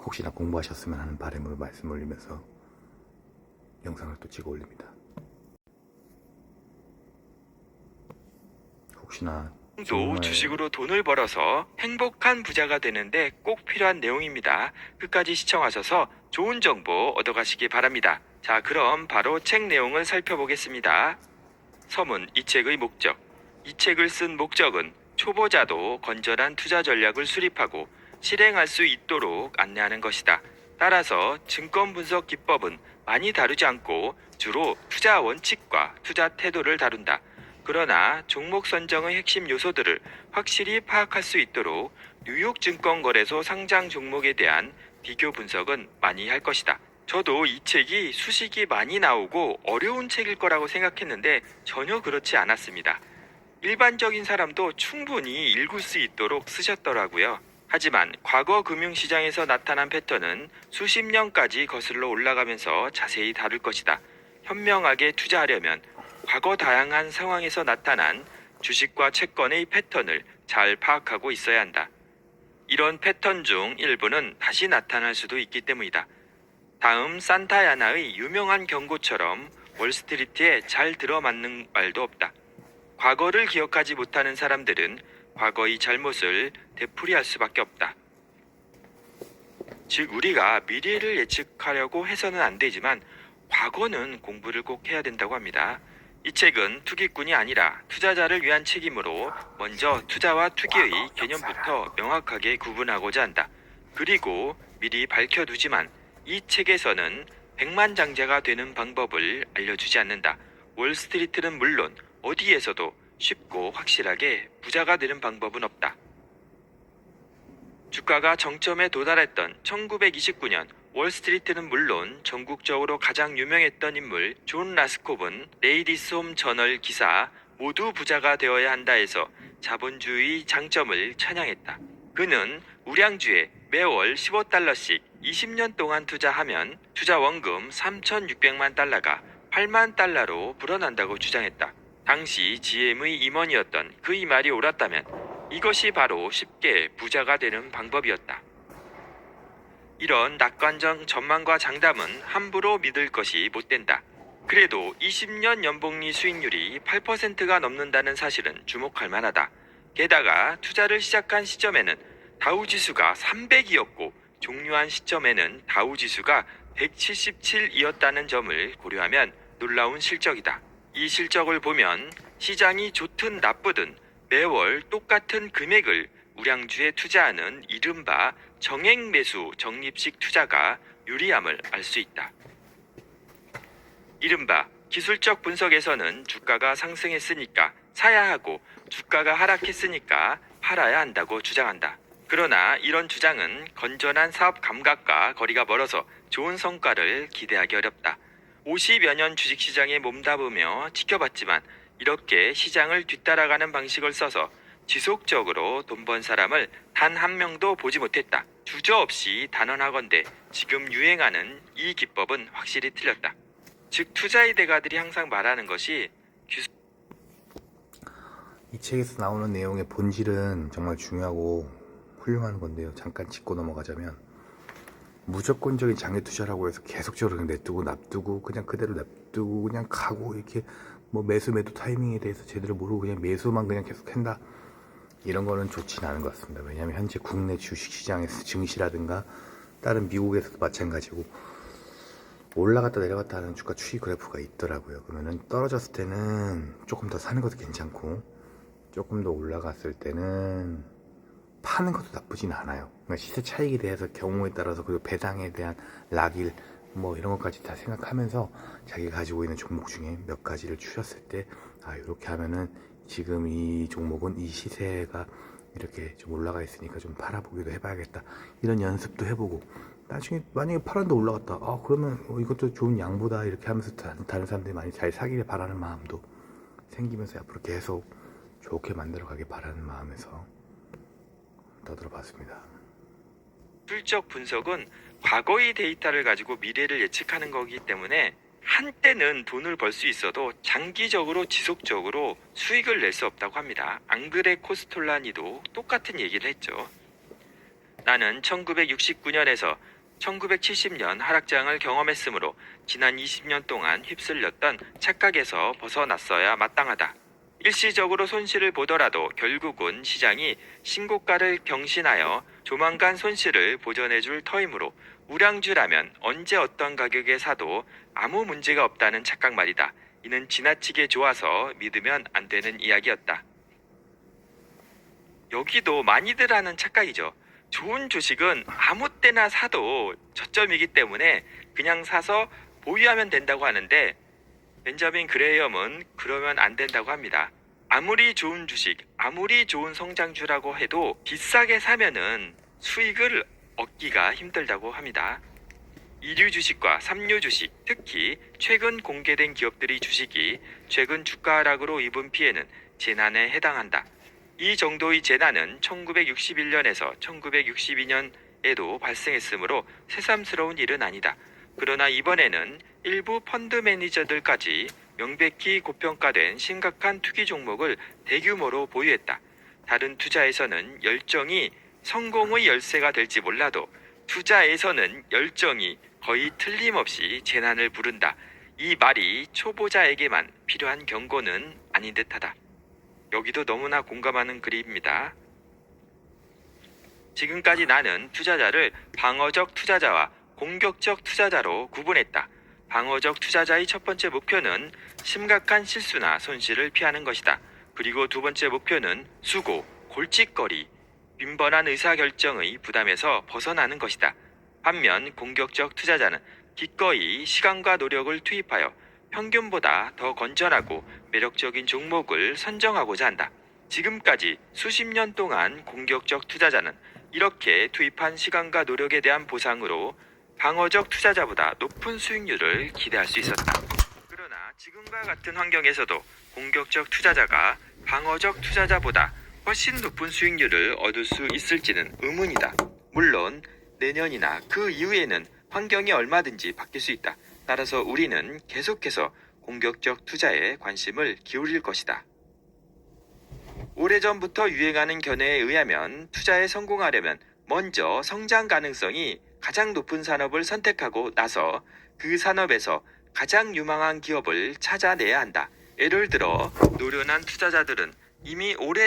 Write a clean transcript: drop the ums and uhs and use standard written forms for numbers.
혹시나 공부하셨으면 하는 바람으로 말씀 올리면서 영상을 또 찍어 올립니다. 혹시나 도 주식으로 돈을 벌어서 행복한 부자가 되는데 꼭 필요한 내용입니다. 끝까지 시청하셔서 좋은 정보 얻어가시기 바랍니다. 자, 그럼 바로 책 내용을 살펴보겠습니다. 서문, 이 책의 목적. 이 책을 쓴 목적은 초보자도 건전한 투자 전략을 수립하고 실행할 수 있도록 안내하는 것이다. 따라서 증권 분석 기법은 많이 다루지 않고 주로 투자 원칙과 투자 태도를 다룬다. 그러나 종목 선정의 핵심 요소들을 확실히 파악할 수 있도록 뉴욕 증권거래소 상장 종목에 대한 비교 분석은 많이 할 것이다. 저도 이 책이 수식이 많이 나오고 어려운 책일 거라고 생각했는데 전혀 그렇지 않았습니다. 일반적인 사람도 충분히 읽을 수 있도록 쓰셨더라고요. 하지만 과거 금융시장에서 나타난 패턴은 수십 년까지 거슬러 올라가면서 자세히 다룰 것이다. 현명하게 투자하려면 과거 다양한 상황에서 나타난 주식과 채권의 패턴을 잘 파악하고 있어야 한다. 이런 패턴 중 일부는 다시 나타날 수도 있기 때문이다. 다음 산타야나의 유명한 경고처럼 월스트리트에 잘 들어맞는 말도 없다. 과거를 기억하지 못하는 사람들은 과거의 잘못을 되풀이할 수밖에 없다. 즉, 우리가 미래를 예측하려고 해서는 안 되지만 과거는 공부를 꼭 해야 된다고 합니다. 이 책은 투기꾼이 아니라 투자자를 위한 책이므로 먼저 투자와 투기의 개념부터 명확하게 구분하고자 한다. 그리고 미리 밝혀두지만 이 책에서는 백만장자가 되는 방법을 알려주지 않는다. 월스트리트는 물론 어디에서도 쉽고 확실하게 부자가 되는 방법은 없다. 주가가 정점에 도달했던 1929년 월스트리트는 물론 전국적으로 가장 유명했던 인물 존 라스콥은 레이디스 홈 저널 기사 모두 부자가 되어야 한다에서 자본주의 장점을 찬양했다. 그는 우량주에 매월 15달러씩 20년 동안 투자하면 투자 원금 3,600만 달러가 8만 달러로 불어난다고 주장했다. 당시 GM의 임원이었던 그의 말이 옳았다면 이것이 바로 쉽게 부자가 되는 방법이었다. 이런 낙관적 전망과 장담은 함부로 믿을 것이 못 된다. 그래도 20년 연복리 수익률이 8%가 넘는다는 사실은 주목할 만하다. 게다가 투자를 시작한 시점에는 다우지수가 300이었고 종료한 시점에는 다우지수가 177이었다는 점을 고려하면 놀라운 실적이다. 이 실적을 보면 시장이 좋든 나쁘든 매월 똑같은 금액을 우량주에 투자하는 이른바 정액매수 적립식 투자가 유리함을 알 수 있다. 이른바 기술적 분석에서는 주가가 상승했으니까 사야 하고 주가가 하락했으니까 팔아야 한다고 주장한다. 그러나 이런 주장은 건전한 사업 감각과 거리가 멀어서 좋은 성과를 기대하기 어렵다. 50여 년 주식시장에 몸담으며 지켜봤지만 이렇게 시장을 뒤따라가는 방식을 써서 지속적으로 돈 번 사람을 단 한 명도 보지 못했다. 주저없이 단언하건대 지금 유행하는 이 기법은 확실히 틀렸다. 즉, 투자의 대가들이 항상 말하는 것이 이 책에서 나오는 내용의 본질은 정말 중요하고 훌륭한 건데요. 잠깐 짚고 넘어가자면 무조건적인 장외 투자라고 해서 계속적으로 그냥 냅두고 납두고 그냥 그대로 냅두고 그냥 가고 이렇게 뭐 매수 매도 타이밍에 대해서 제대로 모르고 그냥 매수만 그냥 계속 한다, 이런 거는 좋지는 않은 것 같습니다. 왜냐하면 현재 국내 주식시장에서 증시라든가 다른 미국에서도 마찬가지고 올라갔다 내려갔다 하는 주가 추이 그래프가 있더라고요. 그러면은 떨어졌을 때는 조금 더 사는 것도 괜찮고 조금 더 올라갔을 때는 파는 것도 나쁘진 않아요. 그러니까 시세 차익에 대해서 경우에 따라서 그리고 배당에 대한 락일 뭐 이런 것까지 다 생각하면서 자기가 가지고 있는 종목 중에 몇 가지를 추렸을 때 이렇게 하면은 지금 이 종목은 이 시세가 이렇게 좀 올라가 있으니까 좀 팔아보기도 해봐야겠다, 이런 연습도 해보고 나중에 만약에 팔았는데 올라갔다, 그러면 이것도 좋은 양보다, 이렇게 하면서 다른 사람들이 많이 잘 사기를 바라는 마음도 생기면서 앞으로 계속 좋게 만들어 가길 바라는 마음에서 떠들어 봤습니다. 기술적 분석은 과거의 데이터를 가지고 미래를 예측하는 거기 때문에 한때는 돈을 벌 수 있어도 장기적으로 지속적으로 수익을 낼 수 없다고 합니다. 앙드레 코스톨라니도 똑같은 얘기를 했죠. 나는 1969년에서 1970년 하락장을 경험했으므로 지난 20년 동안 휩쓸렸던 착각에서 벗어났어야 마땅하다. 일시적으로 손실을 보더라도 결국은 시장이 신고가를 경신하여 조만간 손실을 보전해줄 터이므로 우량주라면 언제 어떤 가격에 사도 아무 문제가 없다는 착각 말이다. 이는 지나치게 좋아서 믿으면 안 되는 이야기였다. 여기도 많이들 하는 착각이죠. 좋은 주식은 아무 때나 사도 저점이기 때문에 그냥 사서 보유하면 된다고 하는데 벤자민 그레이엄은 그러면 안 된다고 합니다. 아무리 좋은 주식, 아무리 좋은 성장주라고 해도 비싸게 사면은 수익을 얻기가 힘들다고 합니다. 2류 주식과 3류 주식, 특히 최근 공개된 기업들의 주식이 최근 주가 하락으로 입은 피해는 재난에 해당한다. 이 정도의 재난은 1961년에서 1962년에도 발생했으므로 새삼스러운 일은 아니다. 그러나 이번에는 일부 펀드 매니저들까지 명백히 고평가된 심각한 투기 종목을 대규모로 보유했다. 다른 투자에서는 열정이 성공의 열쇠가 될지 몰라도 투자에서는 열정이 거의 틀림없이 재난을 부른다. 이 말이 초보자에게만 필요한 경고는 아닌 듯하다. 여기도 너무나 공감하는 글입니다. 지금까지 나는 투자자를 방어적 투자자와 공격적 투자자로 구분했다. 방어적 투자자의 첫 번째 목표는 심각한 실수나 손실을 피하는 것이다. 그리고 두 번째 목표는 수고, 골칫거리, 빈번한 의사결정의 부담에서 벗어나는 것이다. 반면 공격적 투자자는 기꺼이 시간과 노력을 투입하여 평균보다 더 건전하고 매력적인 종목을 선정하고자 한다. 지금까지 수십 년 동안 공격적 투자자는 이렇게 투입한 시간과 노력에 대한 보상으로 방어적 투자자보다 높은 수익률을 기대할 수 있었다. 그러나 지금과 같은 환경에서도 공격적 투자자가 방어적 투자자보다 훨씬 높은 수익률을 얻을 수 있을지는 의문이다. 물론 내년이나 그 이후에는 환경이 얼마든지 바뀔 수 있다. 따라서 우리는 계속해서 공격적 투자에 관심을 기울일 것이다. 오래전부터 유행하는 견해에 의하면 투자에 성공하려면 먼저 성장 가능성이 가장 높은 산업을 선택하고 나서 그 산업에서 가장 유망한 기업을 찾아내야 한다. 예를 들어 노련한 투자자들은 이미 오래